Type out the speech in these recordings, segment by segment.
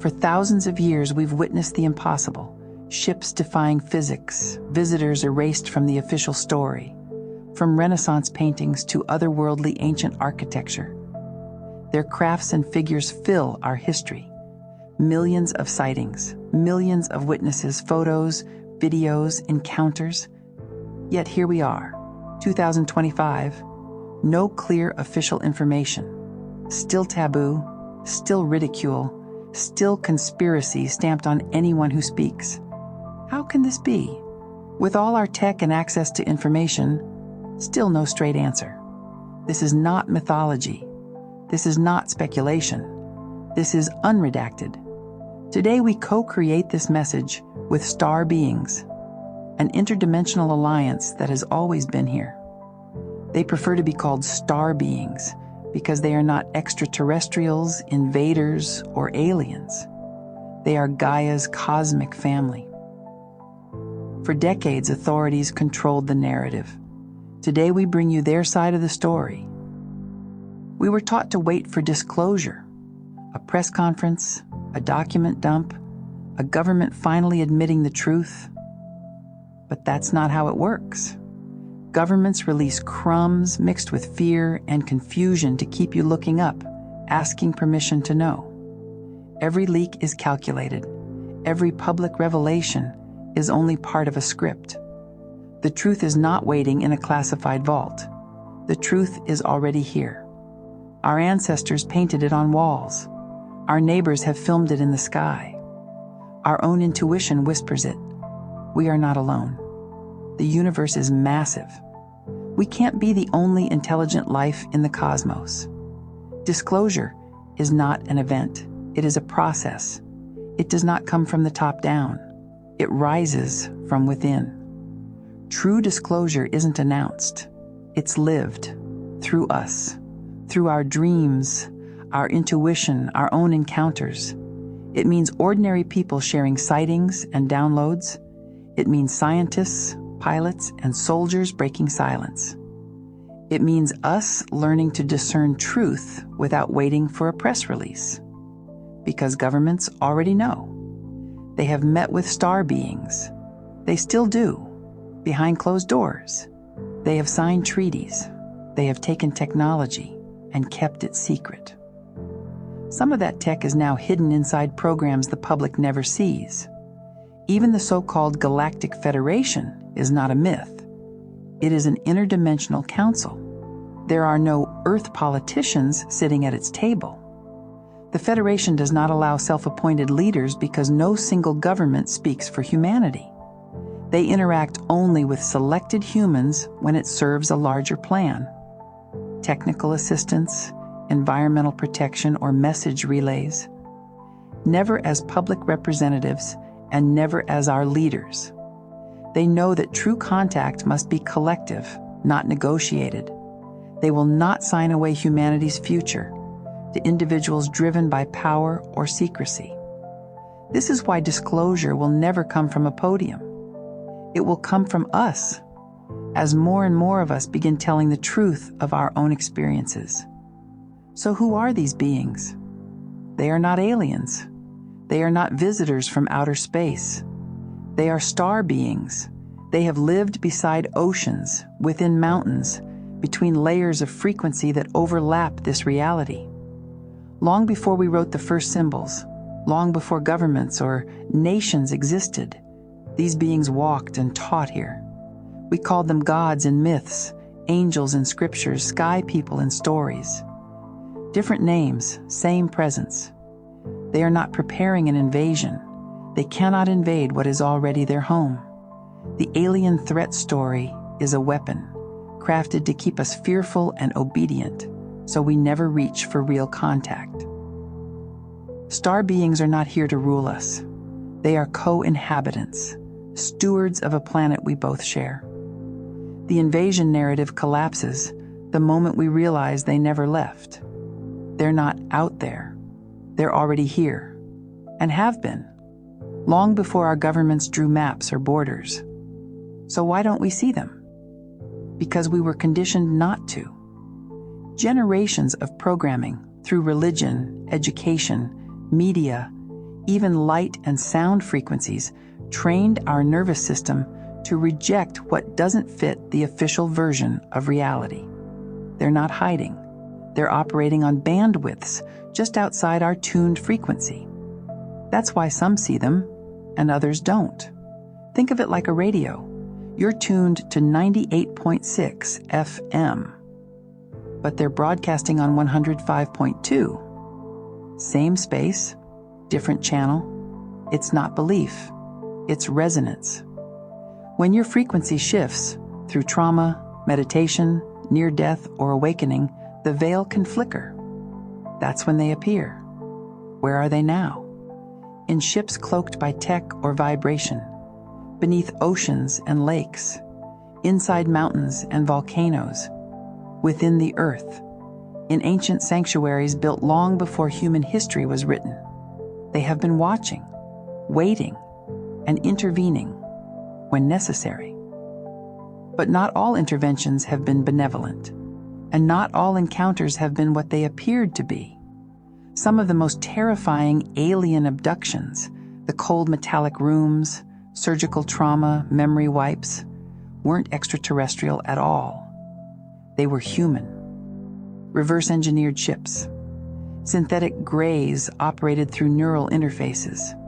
For thousands of years, we've witnessed the impossible. Ships defying physics, visitors erased from the official story, from Renaissance paintings to otherworldly ancient architecture. Their crafts and figures fill our history. Millions of sightings, millions of witnesses, photos, videos, encounters. Yet here we are, 2025, no clear official information. Still taboo, still ridicule, still conspiracy stamped on anyone who speaks. How can this be? With all our tech and access to information, still no straight answer. This is not mythology. This is not speculation. This is unredacted. Today we co-create this message with star beings, an interdimensional alliance that has always been here. They prefer to be called star beings because they are not extraterrestrials, invaders, or aliens. They are Gaia's cosmic family. For decades, authorities controlled the narrative. Today we bring you their side of the story. We were taught to wait for disclosure, a press conference, a document dump, a government finally admitting the truth. But that's not how it works. Governments release crumbs mixed with fear and confusion to keep you looking up, asking permission to know. Every leak is calculated. Every public revelation is only part of a script. The truth is not waiting in a classified vault. The truth is already here. Our ancestors painted it on walls. Our neighbors have filmed it in the sky. Our own intuition whispers it. We are not alone. The universe is massive. We can't be the only intelligent life in the cosmos. Disclosure is not an event. It is a process. It does not come from the top down. It rises from within. True disclosure isn't announced. It's lived through us, through our dreams, our intuition, our own encounters. It means ordinary people sharing sightings and downloads. It means scientists, pilots, and soldiers breaking silence. It means us learning to discern truth without waiting for a press release. Because governments already know. They have met with star beings. They still do, behind closed doors. They have signed treaties. They have taken technology and kept it secret. Some of that tech is now hidden inside programs the public never sees. Even the so-called Galactic Federation is not a myth. It is an interdimensional council. There are no Earth politicians sitting at its table. The Federation does not allow self-appointed leaders because no single government speaks for humanity. They interact only with selected humans when it serves a larger plan. Technical assistance, environmental protection, or message relays. Never as public representatives and never as our leaders. They know that true contact must be collective, not negotiated. They will not sign away humanity's future to individuals driven by power or secrecy. This is why disclosure will never come from a podium. It will come from us, as more and more of us begin telling the truth of our own experiences. So who are these beings? They are not aliens. They are not visitors from outer space. They are star beings. They have lived beside oceans, within mountains, between layers of frequency that overlap this reality. Long before we wrote the first symbols, long before governments or nations existed, these beings walked and taught here. We called them gods in myths, angels in scriptures, sky people in stories. Different names, same presence. They are not preparing an invasion. They cannot invade what is already their home. The alien threat story is a weapon, crafted to keep us fearful and obedient, so we never reach for real contact. Star beings are not here to rule us. They are co-inhabitants, stewards of a planet we both share. The invasion narrative collapses the moment we realize they never left. They're not out there. They're already here, and have been, long before our governments drew maps or borders. So why don't we see them? Because we were conditioned not to. Generations of programming through religion, education, media, Even light and sound frequencies trained our nervous system to reject what doesn't fit the official version of reality. They're not hiding. They're operating on bandwidths just outside our tuned frequency. That's why some see them and others don't. Think of it like a radio. You're tuned to 98.6 FM, but they're broadcasting on 105.2. Same space, different channel. It's not belief, it's resonance. When your frequency shifts through trauma, meditation, near death, or awakening, the veil can flicker. That's when they appear. Where are they now? In ships cloaked by tech or vibration, beneath oceans and lakes, inside mountains and volcanoes, within the earth, in ancient sanctuaries built long before human history was written. They have been watching, waiting, and intervening when necessary. But not all interventions have been benevolent, and not all encounters have been what they appeared to be. Some of the most terrifying alien abductions, the cold metallic rooms, surgical trauma, memory wipes, weren't extraterrestrial at all. They were human. Reverse-engineered ships, synthetic grays operated through neural interfaces,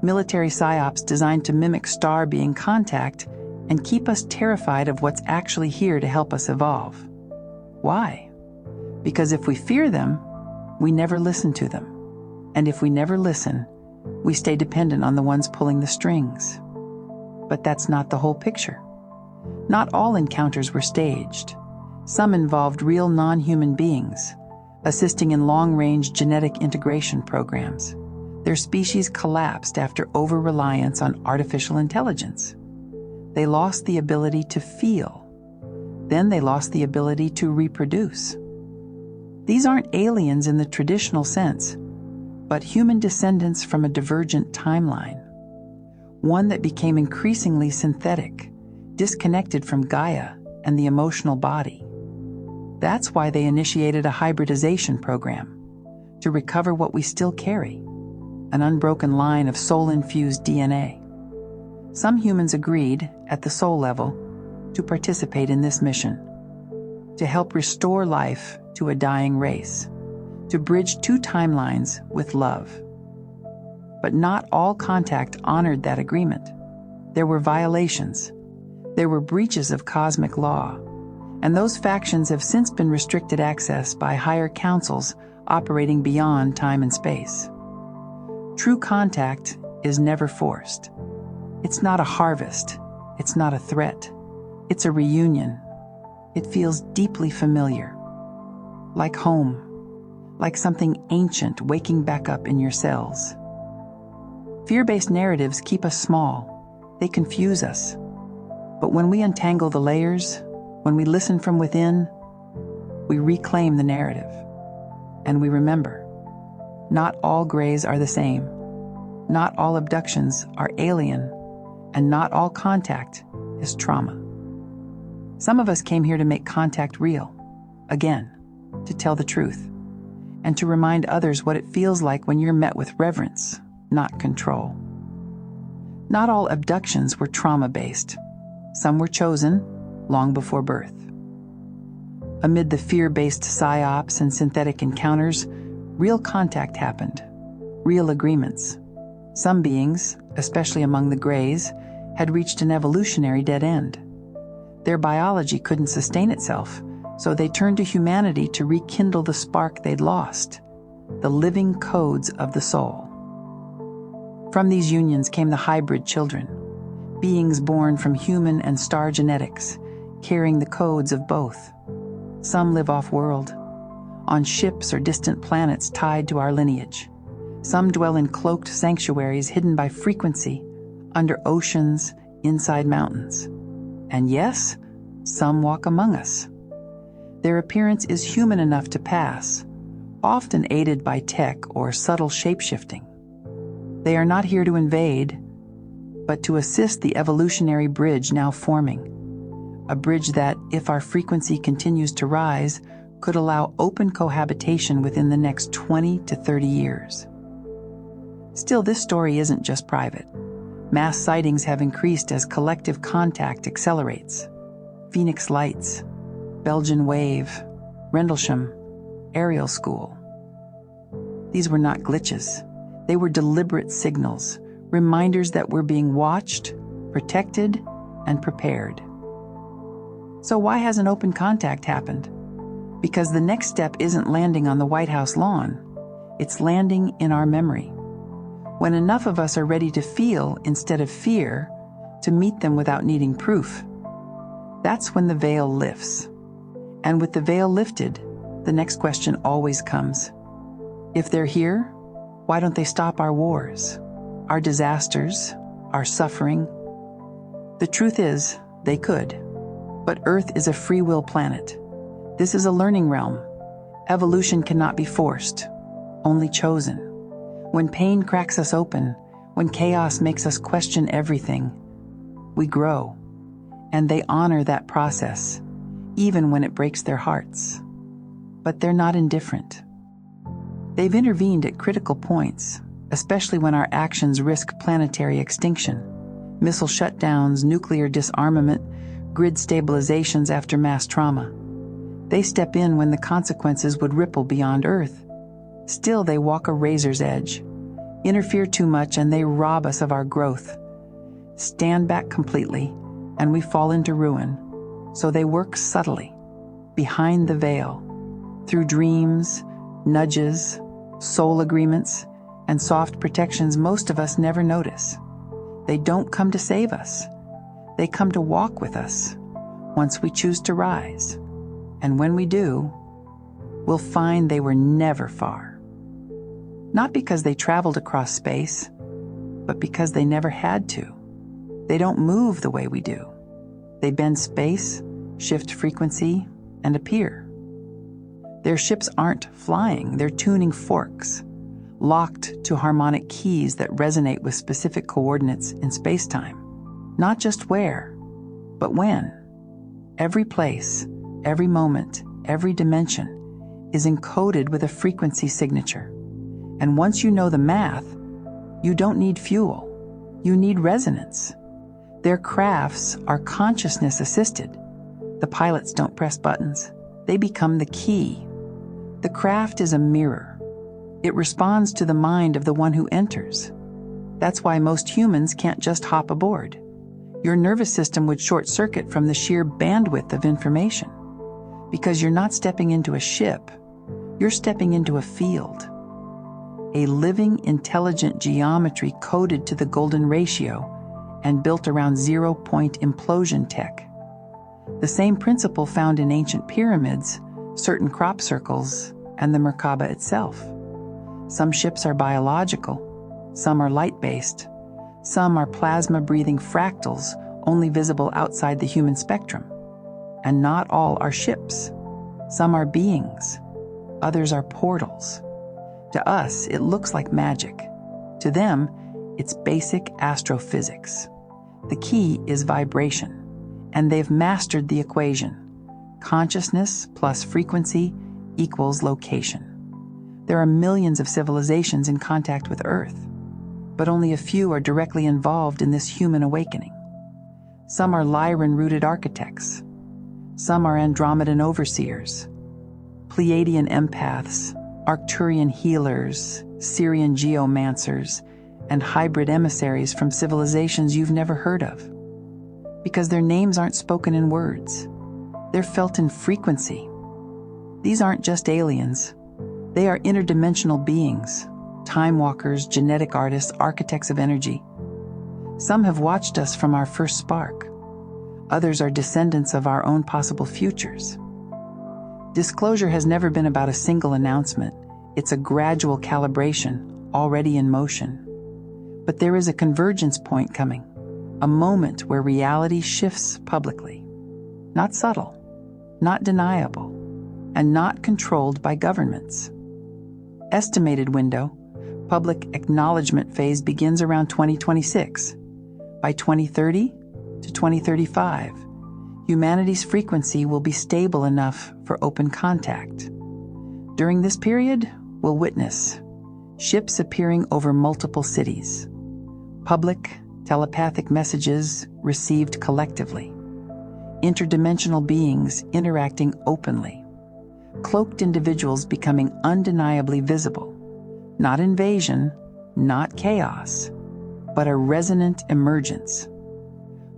military psyops designed to mimic star-being contact and keep us terrified of what's actually here to help us evolve. Why? Because if we fear them, we never listen to them. And if we never listen, we stay dependent on the ones pulling the strings. But that's not the whole picture. Not all encounters were staged. Some involved real non-human beings, assisting in long-range genetic integration programs. Their species collapsed after over-reliance on artificial intelligence. They lost the ability to feel. Then they lost the ability to reproduce. These aren't aliens in the traditional sense, but human descendants from a divergent timeline. One that became increasingly synthetic, disconnected from Gaia and the emotional body. That's why they initiated a hybridization program, to recover what we still carry, an unbroken line of soul-infused DNA. Some humans agreed, at the soul level, to participate in this mission, to help restore life to a dying race, to bridge two timelines with love. But not all contact honored that agreement. There were violations. There were breaches of cosmic law, and those factions have since been restricted access by higher councils operating beyond time and space. True contact is never forced. It's not a harvest. It's not a threat. It's a reunion. It feels deeply familiar. Like home. Like something ancient waking back up in your cells. Fear-based narratives keep us small. They confuse us. But when we untangle the layers, when we listen from within, we reclaim the narrative. And we remember, not all grays are the same. Not all abductions are alien, and not all contact is trauma. Some of us came here to make contact real, again, to tell the truth, and to remind others what it feels like when you're met with reverence, not control. Not all abductions were trauma-based. Some were chosen long before birth. Amid the fear-based psyops and synthetic encounters, real contact happened, real agreements. Some beings, especially among the grays, had reached an evolutionary dead end. Their biology couldn't sustain itself, so they turned to humanity to rekindle the spark they'd lost, the living codes of the soul. From these unions came the hybrid children, beings born from human and star genetics, carrying the codes of both. Some live off-world, on ships or distant planets tied to our lineage. Some dwell in cloaked sanctuaries hidden by frequency, under oceans, inside mountains. And yes, some walk among us. Their appearance is human enough to pass, often aided by tech or subtle shape-shifting. They are not here to invade, but to assist the evolutionary bridge now forming. A bridge that, if our frequency continues to rise, could allow open cohabitation within the next 20 to 30 years. Still, this story isn't just private. Mass sightings have increased as collective contact accelerates. Phoenix Lights, Belgian Wave, Rendlesham, Ariel School. These were not glitches. They were deliberate signals, reminders that we're being watched, protected, and prepared. So why hasn't open contact happened? Because the next step isn't landing on the White House lawn. It's landing in our memory. When enough of us are ready to feel instead of fear, to meet them without needing proof, that's when the veil lifts. And with the veil lifted, the next question always comes. If they're here, why don't they stop our wars, our disasters, our suffering? The truth is, they could. But Earth is a free will planet. This is a learning realm. Evolution cannot be forced, only chosen. When pain cracks us open, when chaos makes us question everything, we grow. And they honor that process, even when it breaks their hearts. But they're not indifferent. They've intervened at critical points, especially when our actions risk planetary extinction. Missile shutdowns, nuclear disarmament, grid stabilizations after mass trauma. They step in when the consequences would ripple beyond Earth. Still, they walk a razor's edge, interfere too much, and they rob us of our growth. Stand back completely, and we fall into ruin. So they work subtly, behind the veil, through dreams, nudges, soul agreements, and soft protections most of us never notice. They don't come to save us. They come to walk with us once we choose to rise. And when we do, we'll find they were never far. Not because they traveled across space, but because they never had to. They don't move the way we do. They bend space, shift frequency, and appear. Their ships aren't flying, they're tuning forks, locked to harmonic keys that resonate with specific coordinates in space-time. Not just where, but when. Every place, every moment, every dimension is encoded with a frequency signature. And once you know the math, you don't need fuel. You need resonance. Their crafts are consciousness-assisted. The pilots don't press buttons. They become the key. The craft is a mirror. It responds to the mind of the one who enters. That's why most humans can't just hop aboard. Your nervous system would short-circuit from the sheer bandwidth of information. Because you're not stepping into a ship, you're stepping into a field. A living, intelligent geometry coded to the golden ratio and built around zero-point implosion tech. The same principle found in ancient pyramids, certain crop circles, and the Merkaba itself. Some ships are biological, some are light-based, some are plasma-breathing fractals only visible outside the human spectrum. And not all are ships. Some are beings, others are portals. To us, it looks like magic. To them, it's basic astrophysics. The key is vibration, and they've mastered the equation. Consciousness plus frequency equals location. There are millions of civilizations in contact with Earth, but only a few are directly involved in this human awakening. Some are Lyran-rooted architects. Some are Andromedan overseers, Pleiadian empaths, Arcturian healers, Syrian geomancers, and hybrid emissaries from civilizations you've never heard of. Because their names aren't spoken in words. They're felt in frequency. These aren't just aliens. They are interdimensional beings, time walkers, genetic artists, architects of energy. Some have watched us from our first spark. Others are descendants of our own possible futures. Disclosure has never been about a single announcement. It's a gradual calibration, already in motion. But there is a convergence point coming, a moment where reality shifts publicly. Not subtle, not deniable, and not controlled by governments. Estimated window, public acknowledgement phase begins around 2026. By 2030 to 2035, humanity's frequency will be stable enough for open contact. During this period, we'll witness Ships appearing over multiple cities. Public, telepathic messages received collectively. Interdimensional beings interacting openly. Cloaked individuals becoming undeniably visible. Not invasion, not chaos, but a resonant emergence.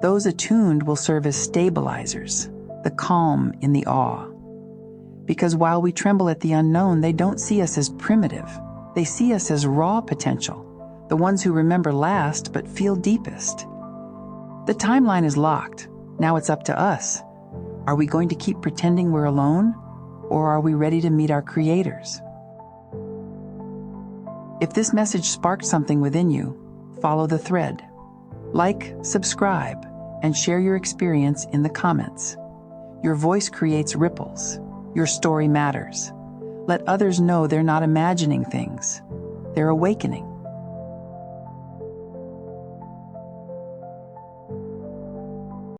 Those attuned will serve as stabilizers, the calm in the awe. Because while we tremble at the unknown, they don't see us as primitive. They see us as raw potential, the ones who remember last but feel deepest. The timeline is locked. Now it's up to us. Are we going to keep pretending we're alone, or are we ready to meet our creators? If this message sparked something within you, follow the thread. Like, subscribe, and share your experience in the comments. Your voice creates ripples. Your story matters. Let others know they're not imagining things. They're awakening.